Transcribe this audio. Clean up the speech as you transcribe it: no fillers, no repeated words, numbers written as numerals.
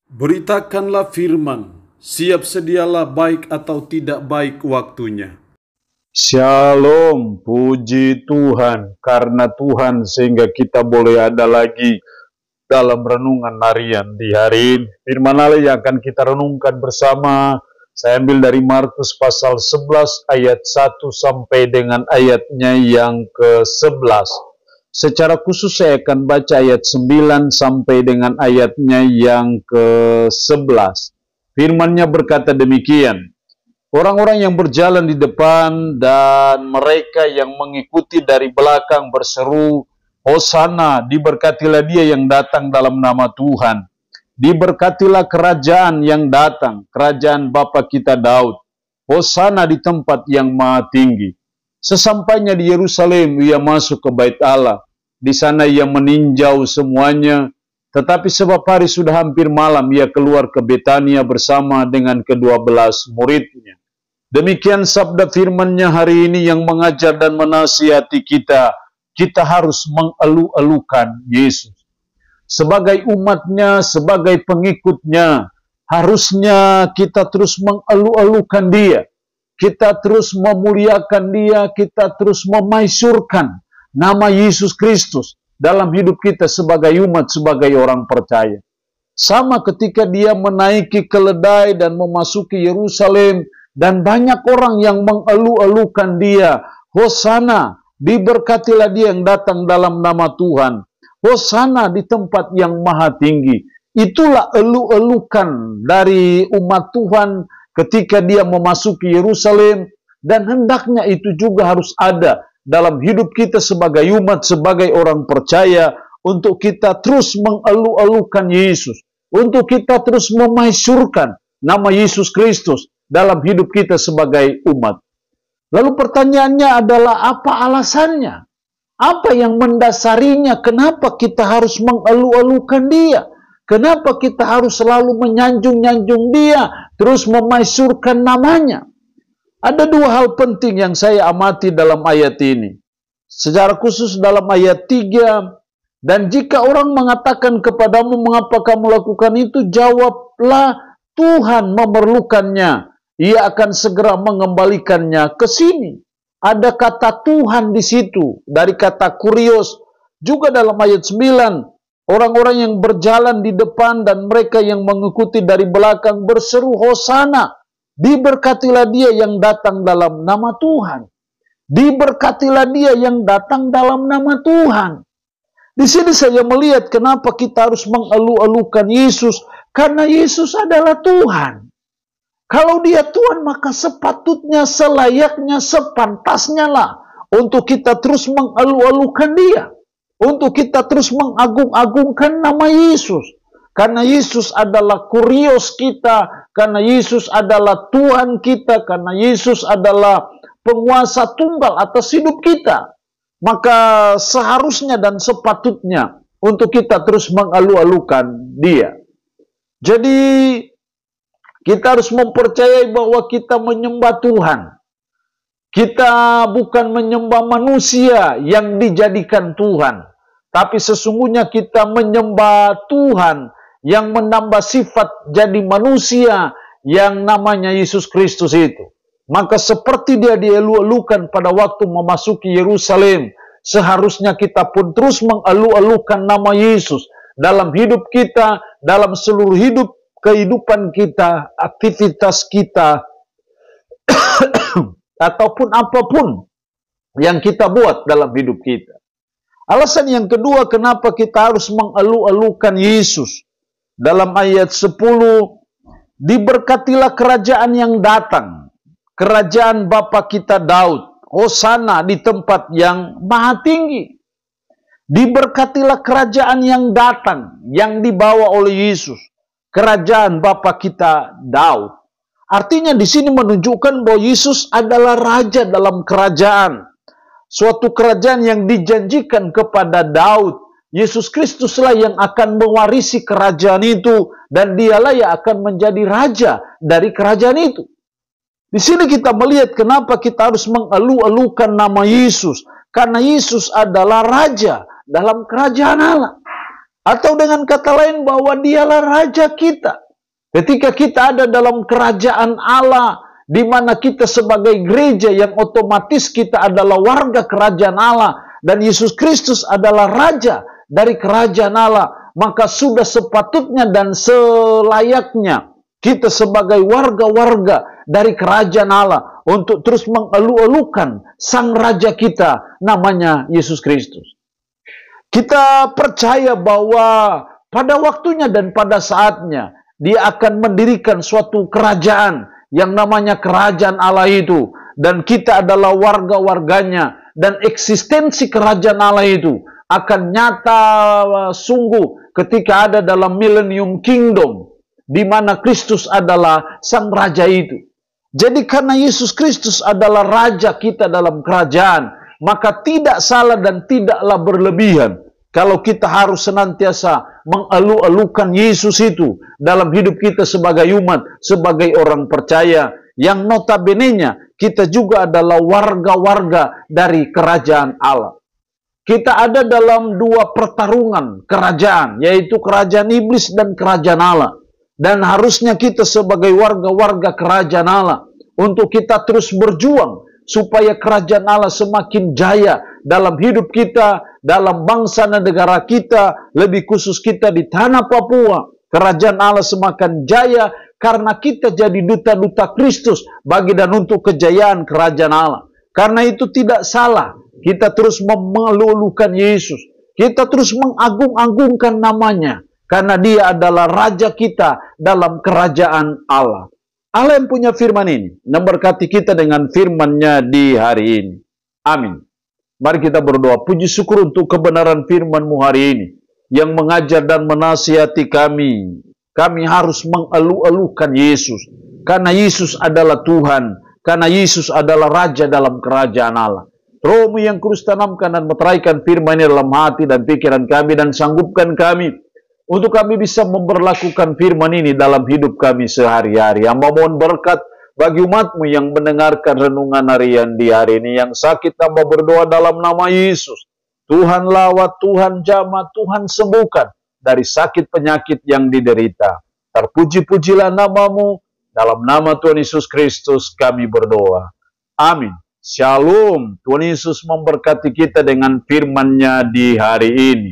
Beritakanlah firman, siap sedialah baik atau tidak baik waktunya. Shalom, puji Tuhan, karena Tuhan sehingga kita boleh ada lagi dalam renungan harian di hari ini. Firman Allah yang akan kita renungkan bersama, saya ambil dari Markus pasal 11 ayat 1 sampai dengan ayatnya yang ke-11. Secara khusus saya akan baca ayat 9 sampai dengan ayatnya yang ke-11. Firman-Nya berkata demikian, orang-orang yang berjalan di depan dan mereka yang mengikuti dari belakang berseru, Hosana, diberkatilah dia yang datang dalam nama Tuhan. Diberkatilah kerajaan yang datang, kerajaan Bapa kita Daud. Hosana di tempat yang maha tinggi. Sesampainya di Yerusalem, ia masuk ke bait Allah. Di sana ia meninjau semuanya. Tetapi sebab hari sudah hampir malam, ia keluar ke Betania bersama dengan ke-12 muridnya. Demikian sabda firman-Nya hari ini yang mengajar dan menasihati kita. Kita harus mengeluh-elukan Yesus. Sebagai umatnya, sebagai pengikutnya, harusnya kita terus mengeluh-elukan dia. Kita terus memuliakan dia, kita terus memaisyurkan nama Yesus Kristus dalam hidup kita sebagai umat, sebagai orang percaya. Sama ketika dia menaiki keledai dan memasuki Yerusalem, dan banyak orang yang mengeluh-elukan dia, Hosana, diberkatilah dia yang datang dalam nama Tuhan. Hosana di tempat yang maha tinggi. Itulah elu-elukan dari umat Tuhan ketika dia memasuki Yerusalem, dan hendaknya itu juga harus ada dalam hidup kita sebagai umat, sebagai orang percaya, untuk kita terus mengelu-elukan Yesus, untuk kita terus memaisyurkan nama Yesus Kristus dalam hidup kita sebagai umat. Lalu pertanyaannya adalah, apa alasannya? Apa yang mendasarinya? Kenapa kita harus mengelu-elukan dia? Kenapa kita harus selalu menyanjung-nyanjung dia, terus memaisyurkan namanya? Ada dua hal penting yang saya amati dalam ayat ini. Secara khusus dalam ayat 3, dan jika orang mengatakan kepadamu, mengapa kamu lakukan itu? Jawablah, Tuhan memerlukannya. Ia akan segera mengembalikannya ke sini. Ada kata Tuhan di situ, dari kata kurios. Juga dalam ayat 9, orang-orang yang berjalan di depan dan mereka yang mengikuti dari belakang berseru, Hosana, diberkatilah dia yang datang dalam nama Tuhan. Diberkatilah dia yang datang dalam nama Tuhan. Di sini saya melihat kenapa kita harus mengeluh-elukan Yesus. Karena Yesus adalah Tuhan. Kalau dia Tuhan, maka sepatutnya, selayaknya, sepantasnya lah untuk kita terus mengeluh-elukan dia. Untuk kita terus mengagung-agungkan nama Yesus. Karena Yesus adalah kurios kita, karena Yesus adalah Tuhan kita, karena Yesus adalah penguasa tunggal atas hidup kita. Maka seharusnya dan sepatutnya untuk kita terus mengeluh-elukan dia. Jadi kita harus mempercayai bahwa kita menyembah Tuhan. Kita bukan menyembah manusia yang dijadikan Tuhan. Tapi sesungguhnya kita menyembah Tuhan yang menambah sifat jadi manusia yang namanya Yesus Kristus itu. Maka seperti dia dielu-elukan pada waktu memasuki Yerusalem, seharusnya kita pun terus mengeluh-elukan nama Yesus dalam hidup kita, dalam seluruh hidup, kehidupan kita, aktivitas kita, ataupun apapun yang kita buat dalam hidup kita. Alasan yang kedua kenapa kita harus mengeluh-elukan Yesus. Dalam ayat 10, diberkatilah kerajaan yang datang, kerajaan Bapa kita Daud, Hosana di tempat yang maha tinggi. Diberkatilah kerajaan yang datang, yang dibawa oleh Yesus, kerajaan Bapa kita Daud. Artinya di sini menunjukkan bahwa Yesus adalah raja dalam kerajaan. Suatu kerajaan yang dijanjikan kepada Daud. Yesus Kristuslah yang akan mewarisi kerajaan itu, dan dialah yang akan menjadi raja dari kerajaan itu. Di sini kita melihat kenapa kita harus mengeluh-elukan nama Yesus. Karena Yesus adalah raja dalam kerajaan Allah. Atau dengan kata lain bahwa dialah raja kita. Ketika kita ada dalam kerajaan Allah, di mana kita sebagai gereja yang otomatis kita adalah warga kerajaan Allah, dan Yesus Kristus adalah raja dari kerajaan Allah, maka sudah sepatutnya dan selayaknya kita sebagai warga-warga dari kerajaan Allah untuk terus mengeluh-elukan sang raja kita, namanya Yesus Kristus. Kita percaya bahwa pada waktunya dan pada saatnya Dia akan mendirikan suatu kerajaan yang namanya kerajaan Allah itu, dan kita adalah warga-warganya, dan eksistensi kerajaan Allah itu akan nyata sungguh ketika ada dalam Millennium Kingdom, di mana Kristus adalah sang raja itu. Jadi karena Yesus Kristus adalah raja kita dalam kerajaan, maka tidak salah dan tidaklah berlebihan kalau kita harus senantiasa mengeluh-elukan Yesus itu dalam hidup kita sebagai umat, sebagai orang percaya, yang notabene-nya kita juga adalah warga-warga dari kerajaan Allah. Kita ada dalam dua pertarungan kerajaan, yaitu kerajaan iblis dan kerajaan Allah. Dan harusnya kita sebagai warga-warga kerajaan Allah untuk kita terus berjuang supaya kerajaan Allah semakin jaya dalam hidup kita, dalam bangsa dan negara kita, lebih khusus kita di tanah Papua. Kerajaan Allah semakin jaya karena kita jadi duta-duta Kristus bagi dan untuk kejayaan kerajaan Allah. Karena itu tidak salah kita terus memelulukan Yesus. Kita terus mengagung-agungkan namanya, karena Dia adalah raja kita dalam kerajaan Allah. Allah yang punya firman ini memberkati kita dengan firman-Nya di hari ini. Amin. Mari kita berdoa. Puji syukur untuk kebenaran firman-Mu hari ini, yang mengajar dan menasihati kami. Kami harus mengeluh-elukan Yesus, karena Yesus adalah Tuhan, karena Yesus adalah Raja dalam kerajaan Allah. Roh-Mu yang kudus tanamkan dan meteraikan firman ini dalam hati dan pikiran kami, dan sanggupkan kami untuk kami bisa memperlakukan firman ini dalam hidup kami sehari-hari. Hamba mohon berkat bagi umat-Mu yang mendengarkan renungan harian di hari ini. Yang sakit hamba berdoa dalam nama Yesus. Tuhan lawat, Tuhan jamah, Tuhan sembuhkan dari sakit penyakit yang diderita. Terpuji-pujilah nama-Mu. Dalam nama Tuhan Yesus Kristus kami berdoa. Amin. Shalom. Tuhan Yesus memberkati kita dengan firman-Nya di hari ini.